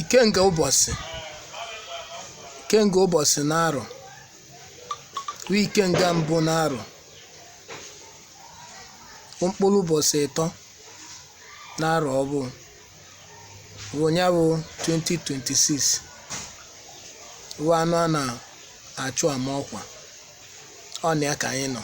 Ikenga ụbọchị na-arọ ikenga mbụ na-arọ mkpụrụ ụbọchị 3 na-arọ bụ ya bụ 2026 bụ anụ a na-achụ ama ọkwa ọ na ya ka anyị nọ.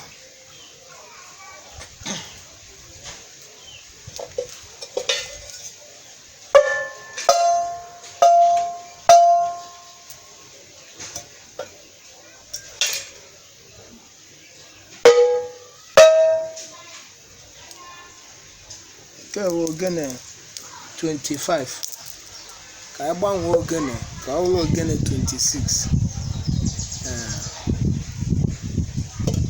Nke bụ ogene 25 ka anyị gbanwee ogene ka ọ bụrụ ogene 26.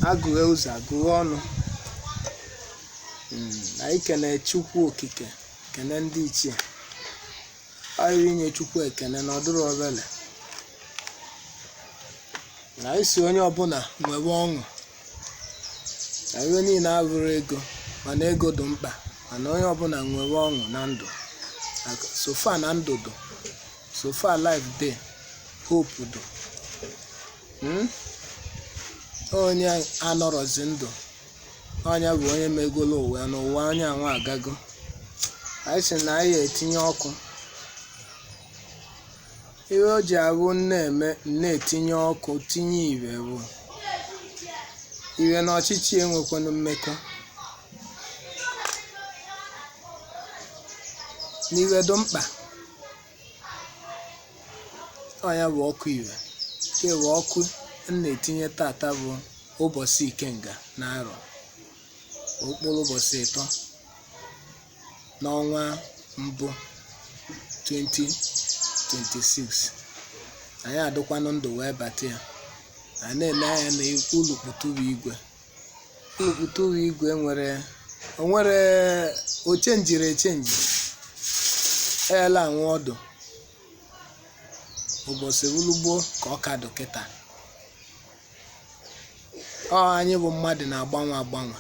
Agụghị ụzọ agụghị ọnụ. Anyị kene Chukwu okike kene ndị ichie anyị inye Chukwu ekene na ọdụrụ obele na isi onye ọbụla nwebe ọṅụ na ihe niile abụrụ ego mana ego dị mkpa, mana onye ọbụla nwere ọṅụ na ndụ. So far na ndụ dị, so far life dey, hope dị. Onye anọrọzi ndụ onye bụ onye megolo ụwa n'ụwa onye anwa agago. Anyị sị na anyị etinye ọkụ ihe o ji abụ na-etinye ọkụ tinye ire bụ ire na ọchịchị enwekwanụ mmekọ. N'iwe dị mkpa ọnya bụ ọkụ ire nke bụ ọkụ na-etinye tata bụ ụbọchị ikenga na-arọ okporo ụbọchị 3 n'ọnwa mbụ 2026. Anyị adịkwanụ ndụ wee bata ya. Anyị na-eme anya na ulukputuru igwe nwere o chenjiri echenji eela anwụ ọdụ ụbọchị ulugbo ka ọ ka dọkịta. Anyị bụ mmadụ na-agbanwe.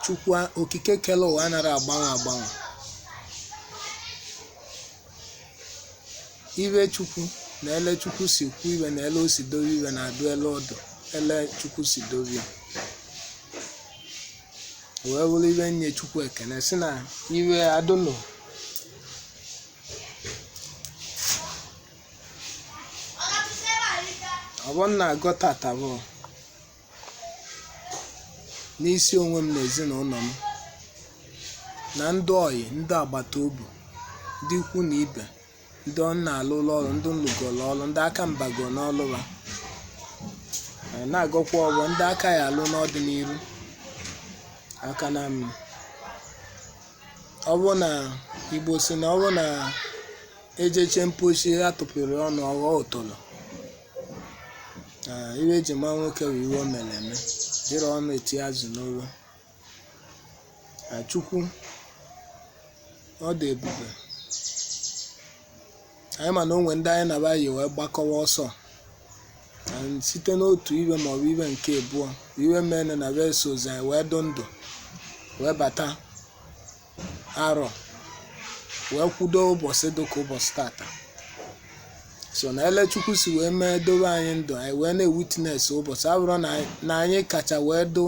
Chukwu okike kele ụwa anara agbanwe. Iwe Chukwu na ele Chukwu si kwu iwe na ele o si dobe iwe na-adụ ele ọdụ ele Chukwu si dobe ya. Wee bụrụ iwe nye Chukwu ekene si na iwe adụnụ ọ bụ na agọ tata bụ n'isi onwe m na ezinụlọ m na ndị ọyị ndị agbata obi ndị ikwu na ibe ndị ọ na-alụ ụlọ ọrụ ndị nlụgoro ọrụ ndị aka mbago n'ọlụ ha na-agọkwa ọgbọ ndị aka ya alụ n'ọdịnihu aka na m. Ọ bụ na Igbo si na ọ bụ na ejeche mpochi atụpụrụ ọnụ ọghọ ụtụlụ. Iwe eji ma nwoke bụ iwe o mere eme jiri ọnụ eti azụ n'olu. Chukwu ọ dị ebube. Anyị ma na onwe ndị anyị na-abaghị wee gbakọwa ọsọ site n'otu iwe maọbụ iwe nke abụọ iwe mene na besozi anyị wee dụ ndụ wee bata arọ wee kwudo ụbọchị dịka ụbọchị tata. So na ele Chukwu si wee mee dobe anyị ndụ anyị wee na-ewitness ụbọchị abụrụ na anyị kacha wee dụ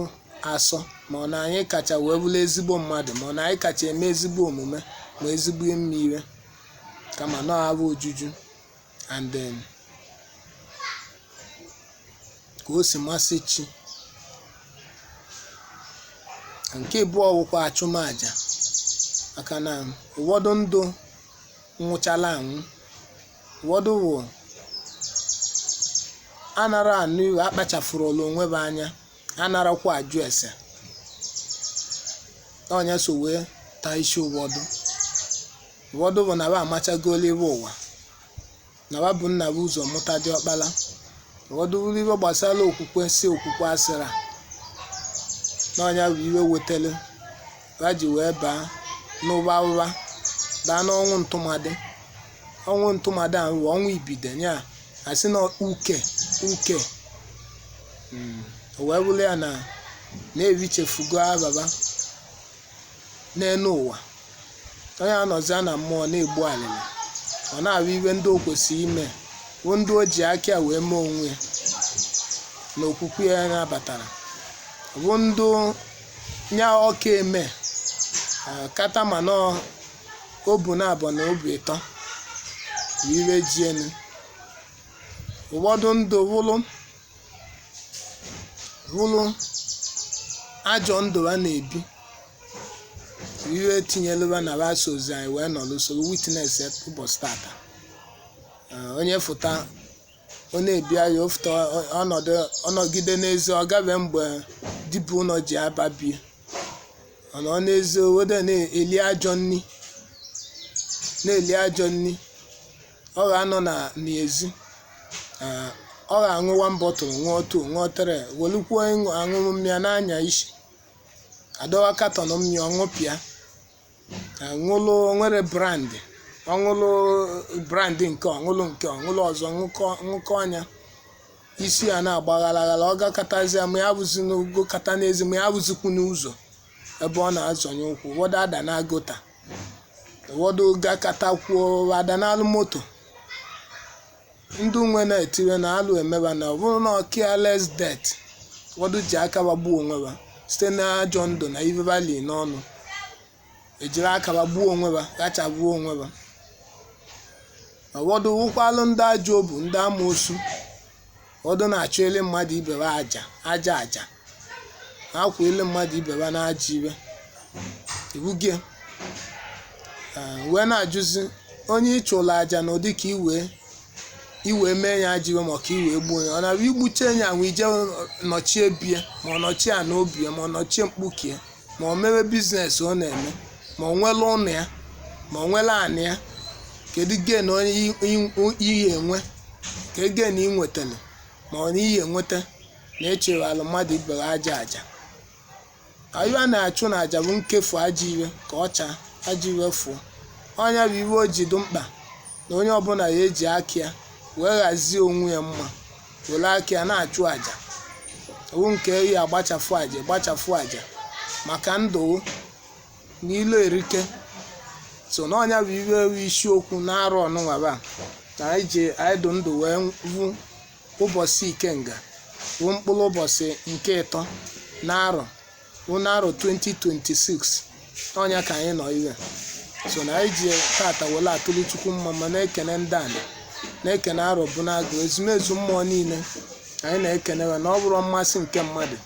asọ ma ọ na anyị kacha wee bụrụ ezigbo mmadụ ma ọ na anyị kacha eme ezigbo omume ma ezigbo ime ire kama na ọ bụ ojuju and then ka o si masị chi. Nke abụọ wụkwa achụmaja maka na ụfọdụ ndụ nwụchala anwụ, ụfọdụ bụ anara anụ iwe akpachafuru onwe bụ anya anarakwa ajụ ese ọnya so wee taa isi. Ụfọdụ bụ na ba amachagolu ibe ụwa na ba bụ nna bụ ụzọ mụta dị ọkpala. Ụfọdụ bụrụ ibe gbasara okwukwe si okwukwe asịra n'ọnya bụ iwe wetele ha ji wee baa n'ụba ụba baa n'ọnwụ ntụmadị. Ọnwụ ntụmadị ahụ bụ ọnwụ ibide ya asị na uke o wee bụrụ ya na evichefugo ababa n'elu ụwa onye anọzi na mmụọ na-egbu alịlị ọ na-abụ ibe ndị o kwesịrị ime bụ ndị o ji aka wee mee onwe ya na okwukwe ya nabatara bụ ndị nya ọka eme kata mana obu na abụọ na obi ịtọ iwe jienu ụfọdụ ndụ wụlụ ajọ ndụ ha na-ebi iwe tinyelụba na basozi anyị wee nọrọ usoro witness ụbọchị tata onye fụta ọ na-ebia ya ofụta ọnọgide n'ezi ọ gabe mgbe dibụ ụlọ ji ababie ọ n'ezi obodo na-eli ajọ nni ọ ga-anọ n'ezi ọ ga-aṅụ 1 bottle ṅụọ 2 ṅụọ 3 welukwuo aṅụrụ mmịa n'anya isi adọwa katọn mmịa ọṅụpịa ṅụlụ nwere brandị ọṅụlụ brandị nke ọṅụlụ ọzọ ṅụkọ anya isi ya na-agbaghalaghala ọ gakatazi ma ya bụzi n'ugo kata n'ezi ma ya bụzikwu n'ụzọ ebe ọ na-azọnye ụkwụ ụfọdụ ada na-agụta ụfọdụ gakatakwuo ada n'alụ moto ndị nwe na-etire na alụ emeba na ọ bụrụ na careless death ụfọdụ ji aka gbagbuo onwe ha site n'ajọ ndụ na ife bali n'ọnụ ejiri aka gbagbuo onwe ha gachagbuo onwe ha ụfọdụ wụkwalụ ndị ajọ obu ndị amoosu ụfọdụ na-achụ ele mmadụ ibe ha aja akwa ele mmadụ ibe ha na-aja iwe ibugie wee na-ajụzi onye ịchụrụ aja na ụdị ka iwe mee ya ajiwe maka iwe gbuo ya ọ na-abụ igbuche ya nwe ije nọchie bie ma ọ nọchie a na obi ya ma ọ nọchie mkpukie ma ọ mewe biznes ọ na-eme ma ọ nwere ụnụ ya ma ọ nwere anị ya kedu gen onye ihe enwe ka gen ị nwetara ma ọ na ihe enweta na echere alụ mmadụ ibere aja ayụ a na-achụ na aja bụ nkefu aja iwe ka ọ chaa aja iwe fụọ ọnya bụ iwe o ji dị mkpa na onye ọbụla ya eji aka ya wee ghazie onwe ya mma were aka ya na-achụ aja owu nke eyi agbachafu aja maka ndụ n'ilo erike so na ọnya bụ iwe ewu isiokwu na-arụ ọnụnwaba na anyị dụ ndụ wee vu ụbọchị ikenga bụ mkpụrụ ụbọchị nke 3 na-arọ 2026 ọnya ka anyị nọ iwe so na anyị ji tata wele atụrụ Chukwu mma ma na-ekene ndị anyị na-ekene arọ bụ na-agụ ezumezu mmụọ niile anyị na-ekene na ọ bụrụ mmasị nke mmadụ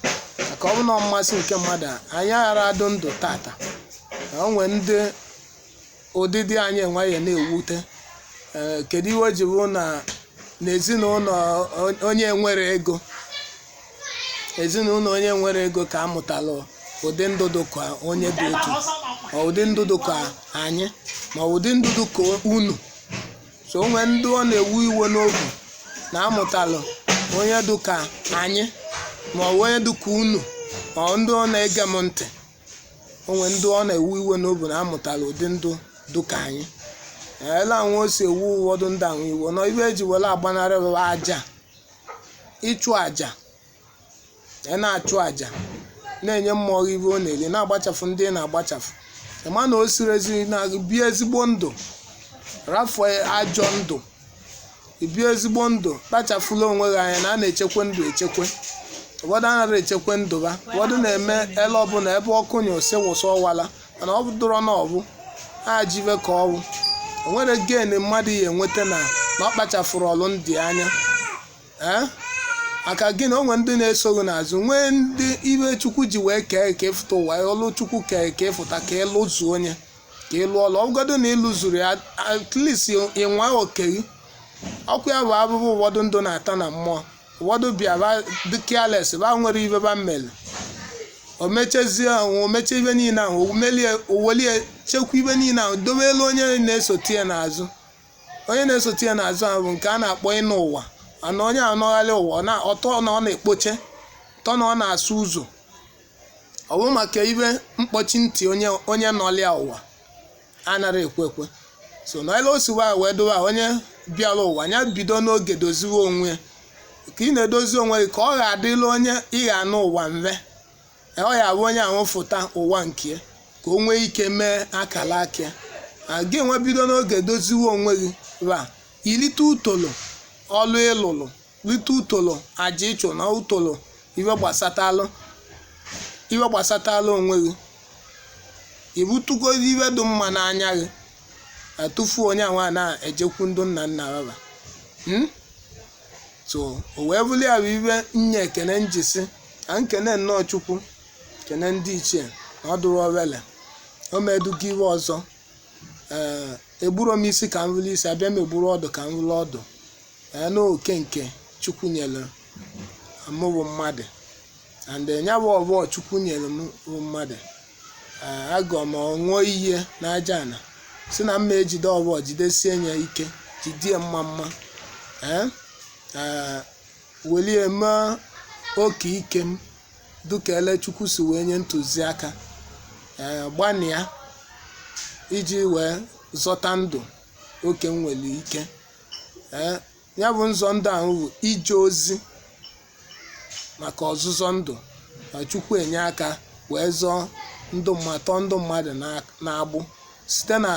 maka ọ bụ na mmasị nke mmadụ anyị aghara adụ ndụ tata na o nwee ndị ụdịdị anyị enweghị na-ewute kedu iwe ji bụ na n'ezinụlọ onye nwere ego ka amụtala ụdị ndụdụ ka onye dị otu ma ụdị ndụdụ ka anyị ma ụdị ndụdụ ka unu so onwe ndị ọ na-ewu iwe n'obi na amụtalụ onye dị ka anyị ma onye dị ka unu ma ndị ọ na-ege m ntị onwe ndị ọ na-ewu iwe n'obi na amụtalụ ụdị ndụ dị ka anyị ele anwụ o si ewu ụfọdụ ndị ahụ iwe na ibe eji were agbanarị aja ịchụ aja na-achụ aja na-enye mmụọ ibe ọ na-eri na-agbachafu ndị na-agbachafu ma na o siri ezi na bie ezigbo ndụ rafuo ajọ ndụ ibi ezigbo ndụ kpachafula onwe gị anya na a na-echekwe ndụ echekwe ụfọdụ anaghị echekwe ndụ ha ụfọdụ na-eme ele ọbụla ebe ọkụ nya ose wụsọ ọwala mana ọ bụdụrọ na ọbụ ha jive ka ọwụ o nwere gen mmadụ ya enweta na ọ kpachafuru ọlụ ndị anya aka gị na onwe ndị na-esoghị n'azụ nwee ndị ibe Chukwu ji wee kee ka ịfụta ụwa ọlụ Chukwu kee ka ịfụta ka ịlụzuo onye ka ịlụ ọlụ ọbụgodo na ịlụzuru ya at least ịnwa oke gị ọkụ ya bụ abụbụ ụfọdụ ndụ na-ata na mmụọ ụfọdụ bịa dị careless ba nwere ibe ba mmele o meche ibe niile ahụ owelie chekwa ibe niile ahụ dobe elu onye na-esote ya n'azụ ahụ bụ nke a na-akpọ ịnụ ụwa ana onye anọgharị ụwa na ọtọ na ọ na-ekpoche tọ na ọ na-asụ ụzọ ọ bụ maka ibe mkpọchi ntị onye nọlịa ụwa anaghị ekwe so na ele osiwa wee dowe onye bịara ụwa ya bido n'oge doziwe onwe ka ị na-edozi onwe gị ka ọ ga-adịla onye ị ga-anụ ụwa mve ọ ya bụ onye ahụ fụta ụwa nke ka o nwee ike mee akala aka gị nwa bido n'oge doziwe onwe gị ba ilite utolo ọlụ ịlụlụ lite utolo aja ịchụ na utolo iwe gbasatalụ onwe gị ibutugodi iwe dị mma n'anya gị atụfu onye anwa na-ejekwu ndụ nna nna baba so o wee bụrụ ya bụ iwe nye ekene njisi ka nkene nnọọ Chukwu kene ndị ichie na ọ dụrụ obele o meduga iwe ọzọ egburo m isi ka m vụrụ isi abịa m egburu ọdụ ka m vụrụ ọdụ n'oke nke Chukwu nyere m bụ mmadụ and nya bụ ọbọ Chukwu nyere m bụ mmadụ agọ m ọṅụọ ihe n'aja ana si na mma ejide ọbọ jidesie ya ike jidie mma welie mee oke ike m dukele Chukwu si wee nye ntụziaka gbanịa iji wee zọta ndụ oke m nwere ike ya bụ nzọ ndụ ahụ bụ ije ozi maka ọzụzọ ndụ Chukwu enye aka wee zọọ ndụ mmadụ na-agbụ site na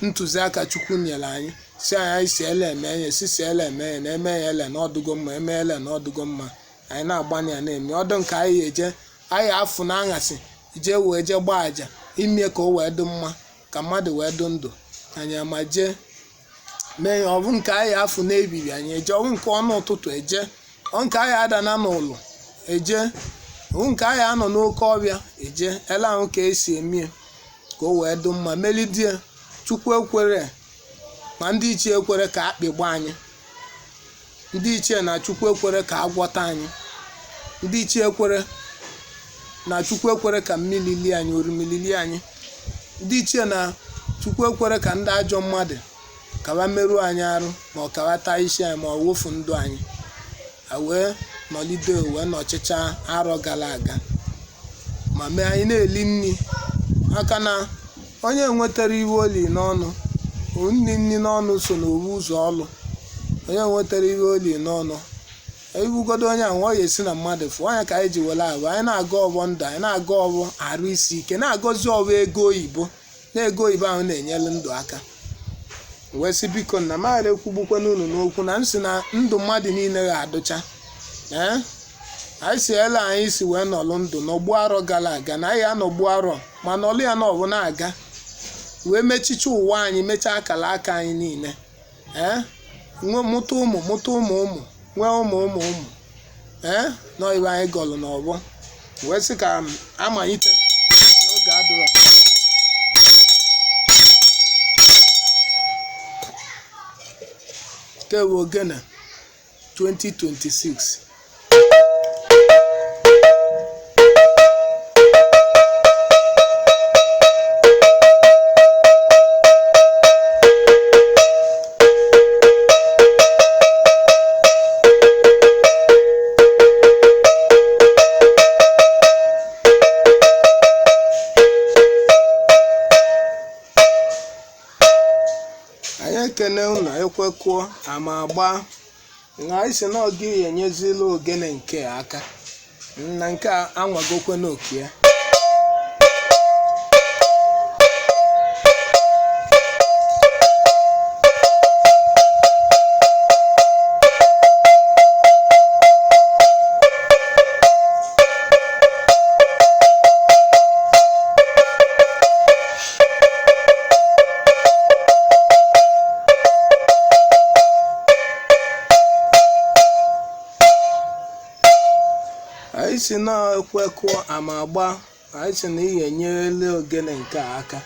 ntụziaka Chukwu nyere anyị si anyị si ele eme ya si ele eme ya na-eme ya ele na ọdụgo mma eme ele na ọdụgo mma anyị na-agbanye ya na-eme ọdụ nke anyị eje anyị afụ na aṅasị jee wee jee gbaa aja ime ka o wee dị mma ka mmadụ wee dị ndụ anyị ama jee mee ya ọ bụ nke anyị afụ na-ebiri anyị eje ọ bụ nke ọnụ ụtụtụ eje ọ nke anyị adana n'ụlọ eje ọ bụ nke anyị anọ n'oke ọbịa eje ele ahụ ka esi eme ka o wee dị mma melidie Chukwu ekwere ma ndị ichie ekwere ka akpịgba anyị ndị ichie na Chukwu ekwere ka agwọta anyị ndị ichie ekwere na Chukwu ekwere ka mmiri lie anyị orimili anyị ndị ichie na Chukwu ekwere ka ndị ajọ mmadụ kawa merụ anyị arụ ma ọ kawa taa isi anyị ma ọ wofu ndụ anyị wee nọlide wee n'ọchịcha arọ gara aga ma mee anyị na-eli nri aka na onye nwetara iwe oli n'ọnụ nni n'ọnụ so n'owu ụzọ ọlụ onye nwetara iwe oli n'ọnụ ebugodo onye ahụ ọ ya esi na mmadụ fụ onye ka anyị ji were abụ anyị na-aga ọbọ ndụ anyị na-aga ọbọ arụ isi ike na-agọzi ọbọ ego oyibo na ego oyibo ahụ na-enyere ndụ aka wee sị biko na maghara ekwugbukwa n'unu n'okwu na nsị na ndụ mmadụ niile ga-adụcha anyị si ele anyị si wee nọlụ ndụ n'ọgbụ arọ gara aga na anyị anọgbu arọ ma nọlụ ya na ọbụ na-aga wee mechicha ụwa anyị mechaa akara aka anyị niile nwee mụta ụmụ nwee ụmụ nọ ibe anyị gọlụ n'ọgbọ wee sị ka amalite n'oge adụrọ kewe ogene 2026 ekene ụlọ ekwekụọ ama agba na isi na oge enyezila ogene nke aka na nke anwagokwe n'oke ya anyị si na ekwekụọ ama agba anyị si na ihe enyerele ogene nke aka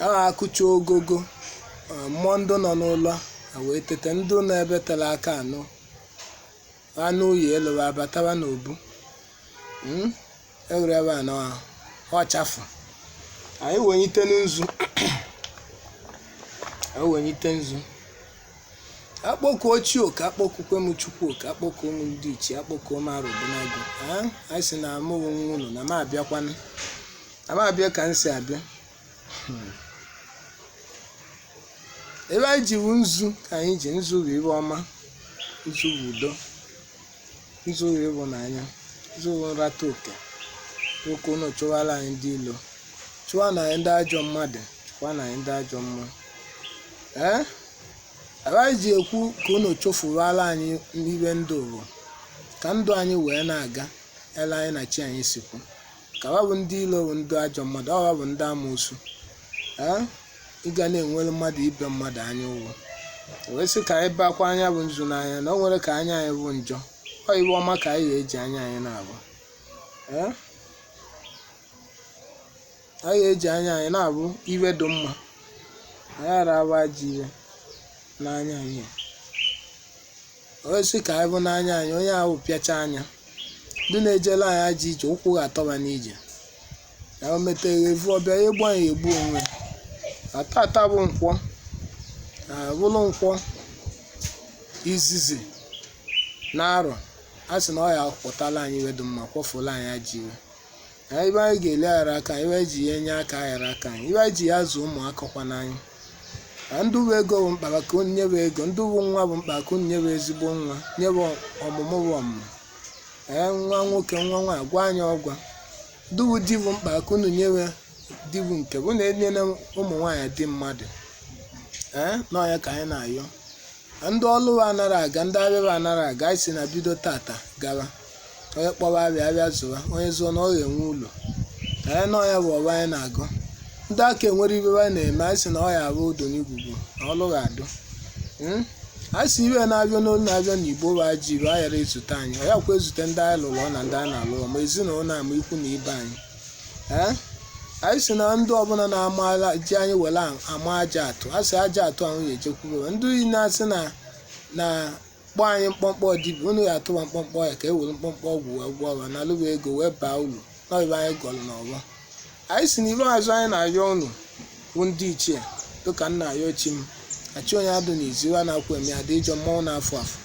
a akụcha ogogo mmụọ ndụ nọ n'ụlọ wee tete ndụ na-ebetela aka anụ uyi eluwa abataba n'obu egwurebe anọ ọchafụ anyị wenyite nzu akpọkuo Chioke akpọkukwe m Chukwuoke akpọkuo m ndị ichie akpọkuo m Arụbụnagụ anyị si na amụrụ nwa ụlọ na m abịakwanụ na m abịa ka m si abịa ebe anyị jiwu nzu ka anyị ji nzu bụ ibe ọma nzu bụ udo nzu bụ ịhụnanya nzu bụ nrata oke nwoke ụlọ chụwara anyị ndị ilo chụwa na anyị ndị ajọ mmadụ kwa na anyị ndị ajọ mmụọ. Anyị ji ekwu ka unu chụfuwala anyị n'ibe ndụ bụ ka ndụ anyị wee na-aga ele anyị na chi anyị sikwu. Ka ọ bụ ndị ilo bụ ndị ajọ mmadụ, ọ bụ ndị amoosu. Ị ga na-enwere mmadụ ibe mmadụ anya ụgwọ. Wee sị ka anyị bakwa anya bụ nzu n'anya na o nwere ka anya anyị bụ njọ. Ọ iwe ọma ka anyị ga-eji anya anyị na-abụ. Anyị ga-eji anya anyị na-abụ iwe dị mma. Anyị ghara abụ ajọ iwe n'anya anyị. Wee sị ka anyị bụ n'anya anyị onye ahụ pịacha anya. Ndị na-ejela anyị ajọ ije ụkwụ ga-atọba n'ije. Ya o metere evu ọbịa egbu anyị egbu onwe. Atata bụ nkwọ. Bụrụ nkwọ izizi na-arọ. A sị na ọ ya pụtala anyị iwe dị mma kwọfụla anyị ajọ iwe. Ibe anyị ga-eleghara aka iwe ji ya enye aka aghara aka anyị. Iwe ji ya zụ ụmụaka kwa n'anyị. Ndị bụ ego bụ mkpa ka unu nyebe ego. Ndị bụ nwa bụ mkpa ka unu nyebe ezigbo nwa. Nyebe ọmụmụ bụ ọmụmụ. Nwa nwoke nwa nwaanyị gwa anyị ọgwa. Ndị bụ di bụ mkpa ka unu nyewe di bụ nke bụ na-enyere ụmụ nwaanyị di mmadụ. N'ọnya ka anyị na-ayọ. Ndị ọlụ anara aga, ndị abịa anara aga, anyị si na bido tata gawa. Onye kpọba abịa zụwa, onye zụọ na ọ ga-enwe ụlọ. N'ọnya bụ ọba anyị na-agụ. Ndị aka enwere ibe anyị na-eme, anyị si na ọ ya abụ udo n'igwugwu na ọlụ ga-adụ. Anyị si iwe na-abịa n'olu na-abịa n'Igbo bụ ajọ ibe anyị ghara ezute anyị. Ọ ya kwa ezute ndị anyị lụrụ na ndị anyị na-alụ ma ezinụlọ na-ama ikwu na ibe anyị. Anyị si na ndị ọbụla na-ama ji anyị were ama aja atụ. A sị aja atụ ahụ ya echekwube. Ndị iyi na-asị na kpọọ anyị mkpọmkpọ dibịa, unu ya atụba mkpọmkpọ ya ka e were mkpọmkpọ ọgwụ wee gwọọ ọba na alụba ego wee baa uru n'ọbịba anyị gọrọ n'ọgbọ. Anyị si na ibe azụ anyị na-ayọ unu bụ ndị ichie dịka nna ayọ chi m. Achị onye adụ n'izu a na-akwa eme adị ịjọ mmọnwụ na-afụ afụ.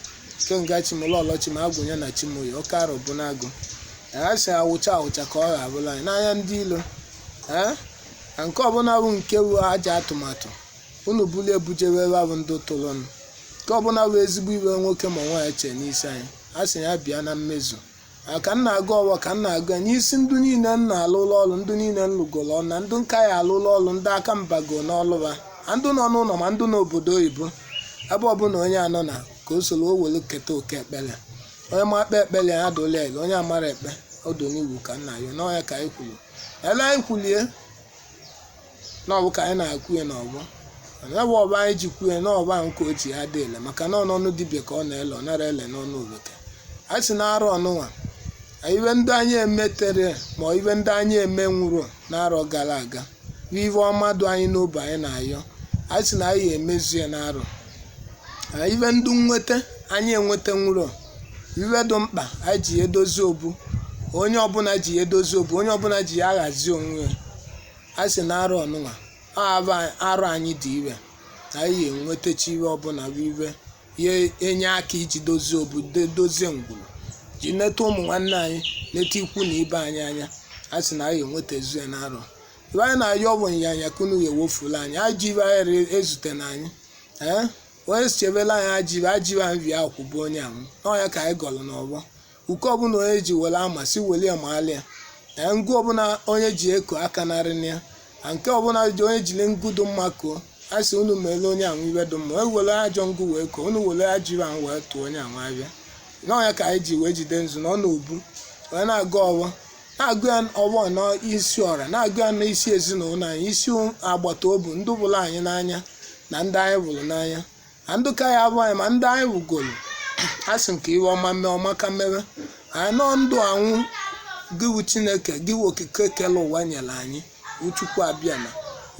Ke nga chi m ụlọọlọ chi m agwụnye na chi m oyi oke arọ bụ na-agụ. Anyị si awụcha ka ọ ga-abụla anyị n'anya ndị ilo. Nke ọbụla bụ nke bụ aja atụmatụ unu buli ebujewe ebe bụ ndị tụrụnụ. Nke ọbụla bụ ezigbo iwe nwoke ma nwaanyị chee n'isi anyị. A sị ya bịa na mmezu. Ka m na-aga ọwa ka m na-aga n'isi ndị niile m na-alụlụ ọrụ, ndị niile m lụgoro ọrụ na ndị nka ya alụlụ ọrụ, ndị aka mbago n'ọlụba, ndị nọ n'ụlọ ma ndị n'obodo oyibo. Ebe ọbụla onye anọ na ka o soro o were keta oke ekpere. Onye ma akpa ekpere ya dola ele, onye amara ekpe odo n'iwu ka nna ya n'ọnya ka anyị kwuru. Ele anyị kwulie n'ọbụ ka anyị na-akwụ ya n'ọgbọ. Ebe ọba anyị ji kwuye n'ọba nke o ji ya dị ele maka na ọnụ dibịa ka ọ na-ele, ọ nara ele n'ọnụ obeke. A sị na-arụ ọnụnwa iwe ndị anyị emetere ma iwe ndị anyị emenwuro n'arọ gara aga bụ iwe ọmadụ anyị n'obe anyị na-ayọ. A sị na anyị emezu ya n'arọ. Iwe ndị nweta anyị enweta nwuro iwe dị mkpa anyị ji edozi obu. Onye ọbụla ji edozi obu, onye ọbụla ji ya aghazi onwe ya. A sị na arọ ọnụnwa arụ anyị dị iwe. Anyị enwetachi iwe ọbụla bụ iwe ya enye aka iji dozie obu dozie ngwuru ji neta ụmụ nwanne anyị neta ikwu na ibe anyị anya. A sị na anyị enwetazu ya n'arọ. Ibe anyị na-ayọ ọ bụ nyanya kunu ya ewofula anyị ajọ ibe anyị ezute na anyị. Onye sichebela anyị ajọ ibe nvi akwụ bụ onye ahụ n'ọnya ka anyị gọrọ n'ọgbọ. Uke ọbụla onye ji were amasị were ya ma alịa. Ngụ ọbụla onye ji eko aka narị ya. Nke ọbụla ji onye jiri ngụdụ mma koo. A sị unu mere onye ahụ iwe dị mma. Were ajọ ngụ wee koo, unu were ajọ ibe ahụ wee tụọ onye ahụ abịa. N'ọnya ka anyị ji wee jide nzu na ọ na-obu wee na-agụ ọgbọ. Na-agụ ya ọgbọ n'isi ọra, na-agụ ya n'isi ezinụlọ anyị, isi agbata obi ndị bụrụ anyị n'anya na ndị anyị bụrụ n'anya. Na ndị ka ya abụ anyị ma ndị anyị wugoro. A sị nke iwe ọma mee ọma ka mewe. Anyị nọ ndụ anwụ gịwụ Chineke gịwụ okike kele ụwa nyere anyị. Uchukwu abịa na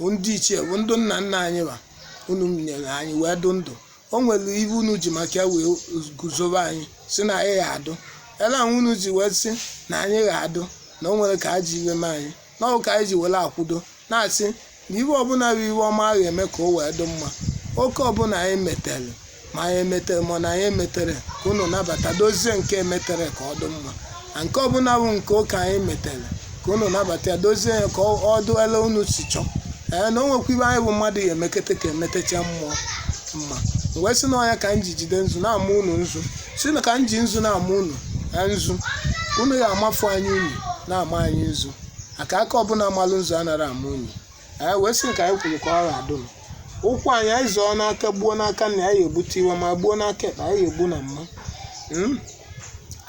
ndị ichie bụ ndị nna nna anyị ba unu nyere anyị wee dụ ndụ. O nwere ibu unu ji maka ya wee guzobe anyị si na anyị ga-adụ. Ele ahụ unu ji wee sị na anyị ga-adụ na o nwere ka a ji iwe m anyị n'ọwụ ka anyị ji were akwụdo na-asị na iwe ọbụla bụ iwe ọma a ga-eme ka o wee dị mma. Oke ọbụla anyị metere ma anyị emetere ma na anyị emetere ka unu nabata dozie nke emetere ka ọ dị mma. Na nke ọbụla bụ nke ụka anyị metere ka unu nabata ya dozie ya ka ọ dị ele unu si chọọ. Na o nwekwa ibe anyị bụ mmadụ ya emekete ka emetecha mmụọ mma. Wee sị na ọnya ka m ji jide nzu na-ama unu nzu si na ka m ji nzu na-ama unu nzu unu ya amafu anyị unyi na-ama anyị nzu aka ọbụla amalụ nzu anara ama unyi. wee sị ka anyị kwuru ka ọ ga-adụ m ụkwụ anyị anyị zọọ n'aka gbuo n'aka na anyị egbute iwe ma gbuo n'aka ekpe anyị egbu na mma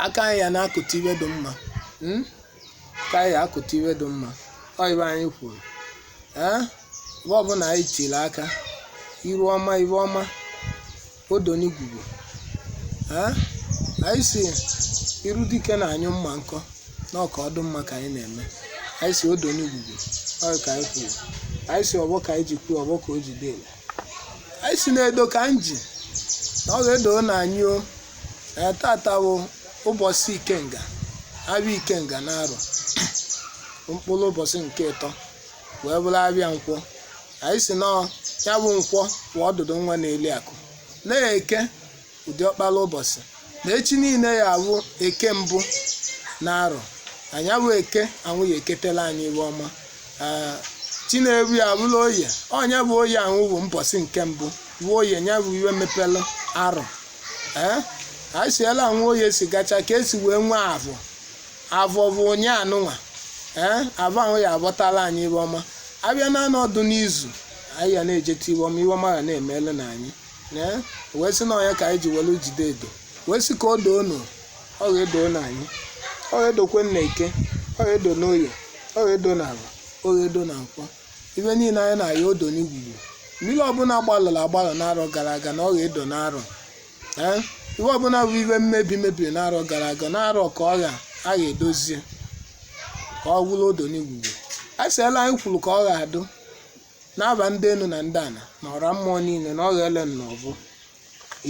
aka anyị ya na-akụta iwe dị mma ka anyị akụta iwe dị mma ọ ibe anyị kwuru ebe ọbụla anyị tiri aka iru ọma iwe ọma odonigwugwu anyị si iru dike na anyụ mma nkọ na ọka ọdụ mma ka anyị na-eme anyị si odonigwugwu ọ ka anyị kwuru anyị si ọgbọ ka anyị ji kwuo ọgbọ ka o jide ele anyị si na-edo ka anyị ji na ọ ga-edo na anyị o tata bụ ụbọchị ikenga abịa ikenga na-arọ mkpụrụ ụbọchị nke 3 wee bụrụ abịa nkwọ anyị si na ya bụ nkwọ bụ ọdụdụ nwa na-eli akụ na-eke ụdị ọkpara ụbọchị na echi niile ya abụ eke mbụ na-arọ anyị abụ eke anwụ ya eketela anyị iwe ọma chinebu ya bụrụ oye ọnya bụ oye anwụ bụ mbọsị nke mbụ bụ oye nya bụ iwe mepelụ arọ anyị siela anwụ oye si gacha ka esi wee nwee avọ bụ onye anụnwa avọ ahụ ya abọtala anyị iwe ọma abịa na anọdụ n'izu anyị ya na-ejeta iwe ọma ya na-emele na anyị wee sị na ọnya ka anyị ji welu jide edo wee sị ka o doo nụ ọ ga-edo na anyị ọ ga-edokwe nna eke ọ ga-edo n'oye ọ ga-edo na agwa ọ ga-edo na nkwọ ibe niile anyị na-aya odo n'igwugwu mmiri ọbụla gbalọrọ n'arọ gara aga na ọ ga-edo n'arọ iwe ọbụla bụ ibe mmebi mebiri n'arọ gara aga n'arọ ka ọ ga-edozie ka ọ bụrụ odo n'igwugwu a sịela anyị kwuru ka ọ ga-adụ n'aba ndị enu na ndị ana na ọra mmụọ niile na ọ ga-ele nnọbụ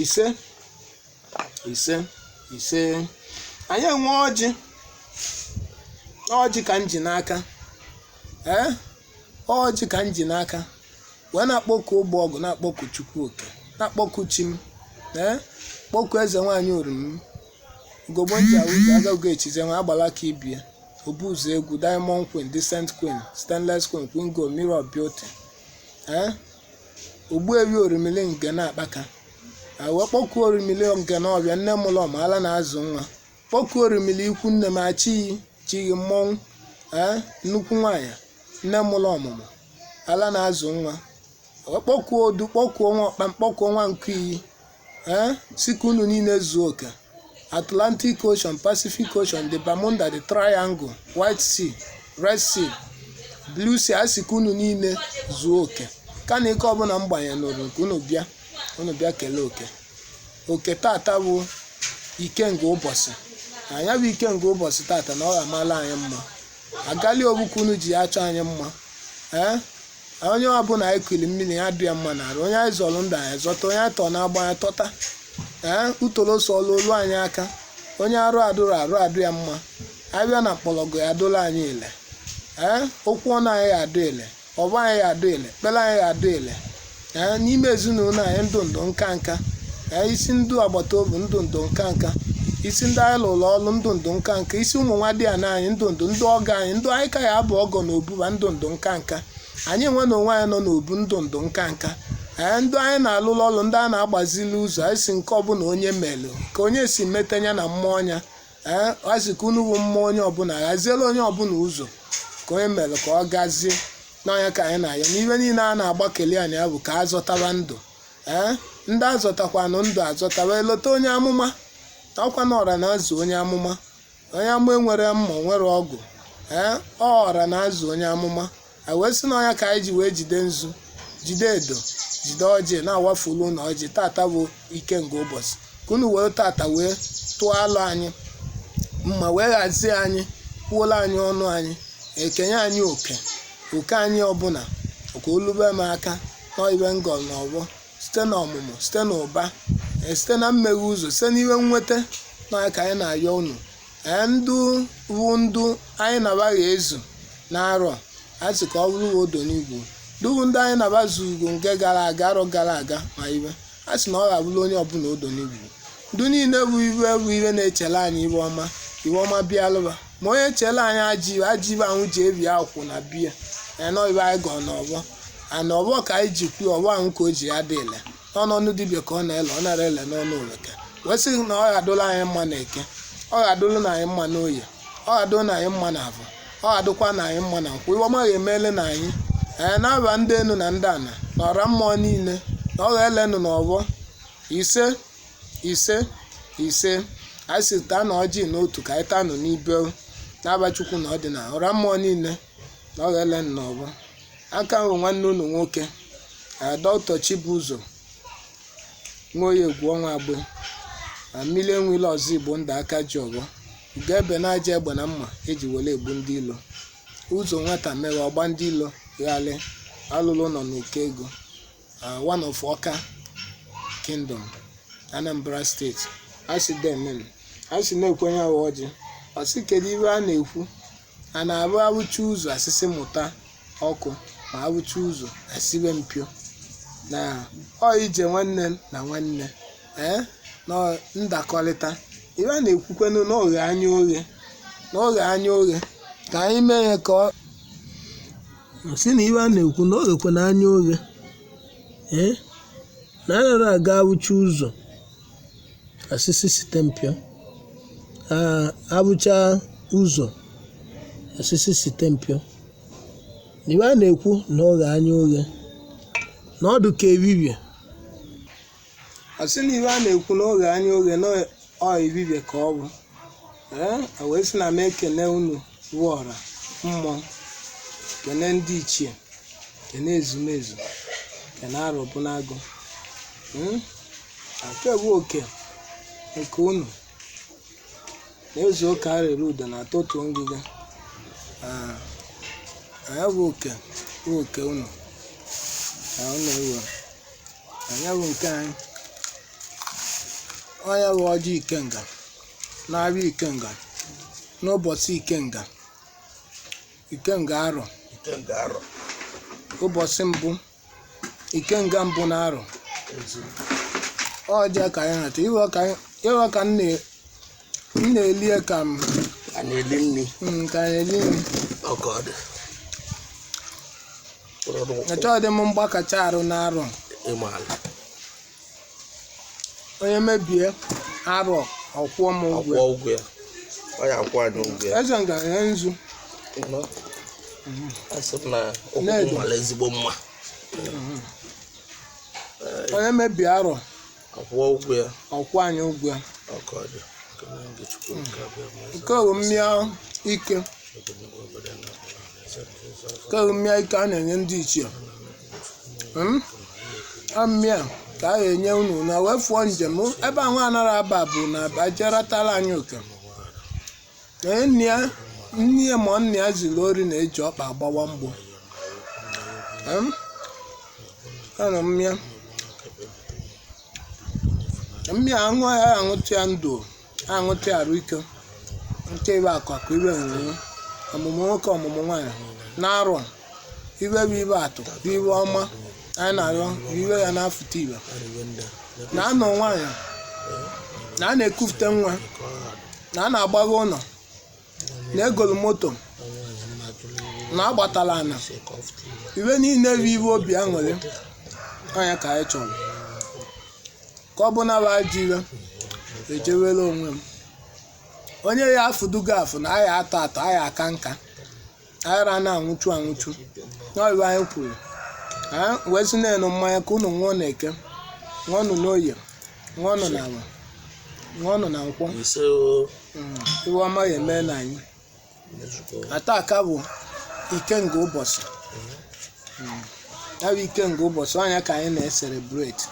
ise anyị enwe ọjị ka m ji n'aka ọjị ka m ji n'aka wee na-akpọku ụgbọ ọgụ na-akpọku Chukwu oke na-akpọku chi m kpọku eze nwaanyị orim ugogbo nji awụzi agaghị echize nwa agbala ka ibie obuzu egwu Diamond Queen, Decent Queen, Stainless Queen, Queen Gold, Mirror of Beauty Ogbuewi Orimili nke na-akpaka wee kpọkuo Orimili nke na ọbịa nne mụlọ ma ala na-azụ nwa kpọkuo Orimili ikwu nne m achịghị mmọnwụ nnukwu nwaanyị nne mụlọ ọmụmụ ala na-azụ nwa wee kpọkuo odu kpọkuo nwa ọkpa kpọkuo nwa nke iyi sika unu niile zuo oke Atlantic Ocean, Pacific Ocean, the Bermuda, the Triangle, White Sea, Red Sea, Blue Sea, asika unu niile zuo oke ka na ike ọbụla mgbanye n'ụrụ nke unu bịa kelee oke tata bụ ikenga ụbọchị anya bụ ikenga ụbọchị tata na ọ ga-amala anyị mma agali ogbukwu unu ji achọ anyị mma onye ọbụla anyị kuli mmiri ya dị ya mma na arụ onye anyị zọrọ ndụ anyị zọta onye anyị tọ na-agba anyị tọta utoro sọlụ olu anyị aka onye arụ adụ ya mma abịa na mkpọrọgwụ ya adụla anyị ile okwu ọnụ anyị ya adụ ile ọba anyị ya adụ ile kpere anyị ya adụ ile n'ime ezinụlọ anyị ndụ nka isi ndụ agbata obi ndụ nka isi ndị anyị lụrụ ọrụ ndụ nka isi ụmụ nwa dị ana anyị ndụ ndị ọgọ anyị ndụ anyị ka ya abụ ọgọ na obuba ndụ nka anyị enwe na onwe anyị nọ n'obu ndụ nka ndụ anyị na-alụrụ ọrụ ndị a na-agbazili ụzọ anyị si nke ọbụla onye melụ ka onye si metanya na mmụọ ọnya asị ka unu bụ mmụọ onye ọbụla ghaziela onye ọbụla ụzọ ka onye melụ ka ọ gazie n'ọnya ka anyị na-aya n'ihe niile a na-agbakeli anyị ya bụ ka azọtaba ndụ ndị azọtakwanụ ndụ azọtaba elota onye amụma ọkwa na ọra na-azụ onye amụma enwere mma nwere ọgụ ọra na-azụ onye amụma wee sị n'ọnya ka anyị ji wee jide nzu jide edo jide ọjị na-awafulu na ọjị tata bụ ikenga ụbọchị ka unu wee tata wee tụọ alụ anyị mma wee ghazie anyị kwuola anyị ọnụ anyị ekenye anyị oke anyị ọbụla ka olube m aka n'ibe ngọl na ọgbọ site na ọmụmụ site na ụba site na mmeghe ụzọ site n'iwe nweta na ka anyị na-ayọ unu ndụ anyị na-abaghị ezu na-arọ asị ka ọ bụrụ odo n'igwu dubu ndị anyị na-abazu ugo nke gara aga arọ gara aga ma iwe a sị na ọ ga-abụrụ onye ọbụla odo n'igwu ndụ niile bụ iwe na-echele anyị iwe ọma bịalụba ma onye chele anyị ajị ibe ahụ ji ebi akwụkwọ na biya nọibe anyị gọọ n'ọgbọ ana ọgbọ ka anyị ji kwuo ọgbọ ahụ ka o ji ya dị ile n'ọnụ dibịa ka ọ na-ele ọ nara ele n'ọnụ oleke wee sị na ọ ga-adụla anyị mma na eke ọ ga-adụlụ na anyị mma n'oye ọ ga-adụlụ na anyị mma na avọ ọ ga-adụkwa na anyị mma na nkwụ iwe ọma ga-emele na anyị na-aba ndị enu na ndị ana na ọra mmụọ niile na ọ ga-elenụ n'ọgbọ ise anyị si taa na ọjị n'otu ka anyị tanụ n'ibe na-aba Chukwu na ọdịnala ọra mmụọ niile na ọ ga-elenụ n'ọgbọ aka ahụ nwanne unu nwoke Dr. Chibuzor Nwoye Egwu ọnwa agbe mmiri enwele ọzọ Igbo ndụ aka ji ọgbọ ga-ebe na aja egbe na mma eji were egbu ndị ilo ụzọ nwata mere ọgba ndị ilo ghali alụlụ nọ n'oke ego one of Ọka Kingdom Anambra State asị na-ekwenye awa ọjị ọsị kedu ibe a na-ekwu a na-abụ abụcha ụzọ asịsị mụta ọkụ ma abụcha ụzọ asibe mpio na ọ ije nwanne na nwanne na ndakọrịta ibe a na-ekwukwenụ n'oghe anya oghe ka anyị mee ya ka ọ si na ibe a na-ekwu na oghekwe na anya oghe na anaghị aga abụcha ụzọ asịsị site mpio abụcha ụzọ asịsị site mpio na ibe a na-ekwu na oghe anya oghe na ọdụ ka ebibie asị na ibe a na-ekwu na oghe anya oghe na ọ ebibie ka ọ bụ wee sị na m ekene unu bụ ọra mmụọ kene ndị ichie kene ezumezu kene arọbụnagụ nke bụ oke nke unu na-ezu ụka arịrị udo na atụtụ ngịga anya bụ oke unu unu ewe anya bụ nke anyị onye bụ ọjị Ikenga na-abịa Ikenga n'ụbọchị Ikenga arọ ụbọchị mbụ Ikenga mbụ na arọ ọjị ka anyị hata iwe ka m na-elie ka m na-eli nri echọdị m mgbakacha arụ na arọ onye mebie arọ ọkwụọ m ụgwọ eze nga nye nzu onye mebie arọ ọkwụ anyị ụgwọ ya nke mmịa ike a na-enye ndị ichie mmịa ka a ga-enye unu na wee fụọ njem ebe ahụ anara aba bụ na ajeratala anyị oke nne ya ma nne ya ziri ori na-eji ọkpa agbawa mgbọ ana mmịa aṅụ ya aṅụtụ ya ndụ aṅụtụ ya arụ ike nke ibe akụakụ ibe nwere ọmụmụ nwoke ọmụmụ nwaanyị na-arọ ibe bụ ibe atụ bụ ibe ọma anyị na-arịọ iwe ya na-afụta ibe na-anọ nwaanyị na a na-ekufute nwa na a na-agbago ụlọ na-egolu moto na-agbatala ana iwe niile bụ ibe obi aṅụrị anya ka anyị chọrọ ka ọ bụ na bụ ajọ iwe ejewela onwe m onye ya afụdugo afụ na aya atọ aya aka nka ayara na-anwụchu n'ọbụ anyị kwuru wee si na-enu mmanya ka unu nwụọ na eke ṅụọnụ n'oye ṅụọnụ na agwa ṅụọnụ na nkwọ iwe ọma ya eme na anyị ata aka bụ Ikenga ụbọchị ya bụ Ikenga ụbọchị ọnya ka anyị na-eselebreti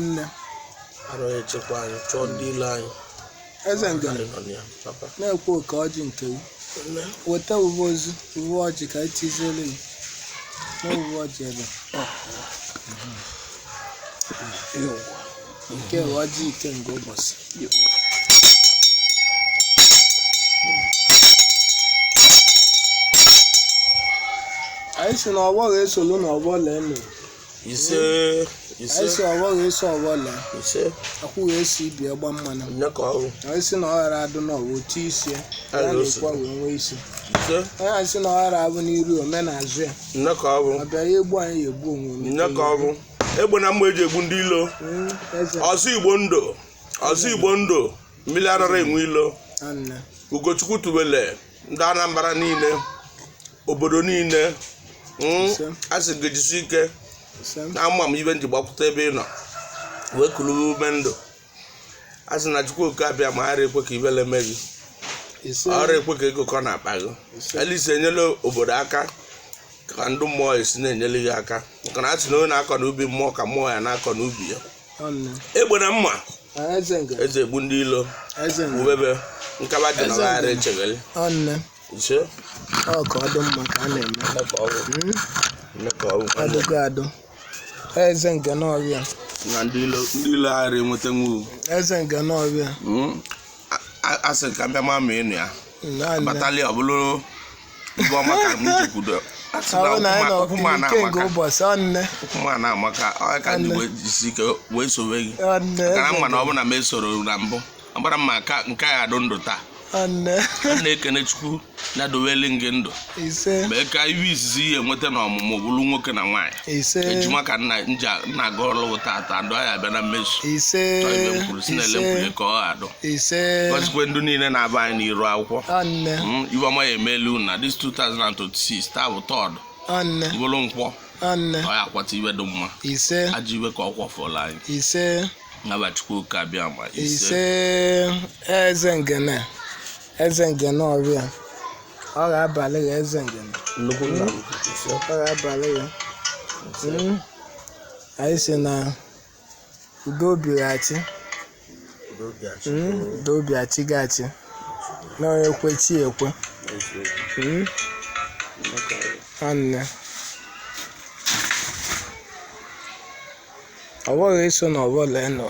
nne eze ngara na-ekwe oke ọjị nke weta uwe ozu uwe ọjị ka etiziere ya n'uwe ọjị ebe nke ọjị Ikenga ụbọchị anyị si na ọgbọ ga-esolu na ọgbọ lee mere anyị si ọgbọ ga-eso ọgbọ lee akwụ ga-esi ibi gba mmanụ anyị si na ọ ghara adụ n'ọwa otu isi ya na-ekwa wee nwee isi onye anyị si na ọ ghara abụ n'iru omenazụ ya ọ bịara ya egbu anyị ya egbu onwe egbe na mma eji egbu ndị ilo ọsọ Igbo ndụ mmiri arara enwe ilo Anne. Ugochukwu tubele ndị Anambra niile obodo niile asị gejisi ike na ama m ibe nji gbakwute ebe ị nọ wee kulu ume ndụ asị na Chukwu oke abịa ma ara ekwe ka ibele mebi ọrụ ekwe ka ego kọ na-akpa gị elise enyela obodo aka ka ndị mmụọ esi na-enyere gị aka maka na asị na onye na-akọ n'ubi mmụọ ka mmụọ ya na-akọ n'ubi ya egbe na mma eze egbu ndị ilo ubebe nkaba dị na ọghara echegharị ise ka ọ dị mma ka a na-eme adịgo adụ eze nke n'ọbịa na ndị ilo aghara enweta nwu eze nke n'ọbịa asị ka mbịa ma ma ịnụ ya batali ọ bụrụ ibe ọma ka m jekwudo ụkwụmana amaka ka ndị wee jisi ike wee sowe gị kana mma na ọ bụ na m esoro na mbụ ọgbara mma nke ya adụ ndụ taa na-ekene Chukwu na-adoweli gị ndụ mee ka ibe izizi ihe enweta na ọmụmụ bụrụ nwoke na nwaanyị ejima ka nna aga ọrụ tata ndụ ya abịa na mmezu chọọ ibe mkwuru si na-ele mkwuru ka ọ adụ gọzikwe ndụ niile na-aba anyị n'iru akwụkwọ ibe ọma ya emelu na this 2026 taa bụ tọọdụ bụrụ nkwọ ọ ya akwata ibe dị mma ajọ iwe ka ọ kwọfọla anyị naba Chukwu oke abịa ma eze ngene ọrịa ọ ga-abalị ya eze ngene ọ ga-abalị ya anyị si na udo obighachi udo obiachi gachi na onye ekwechi ekwe nwanne ọ bụghị iso na ọbụla ịnọ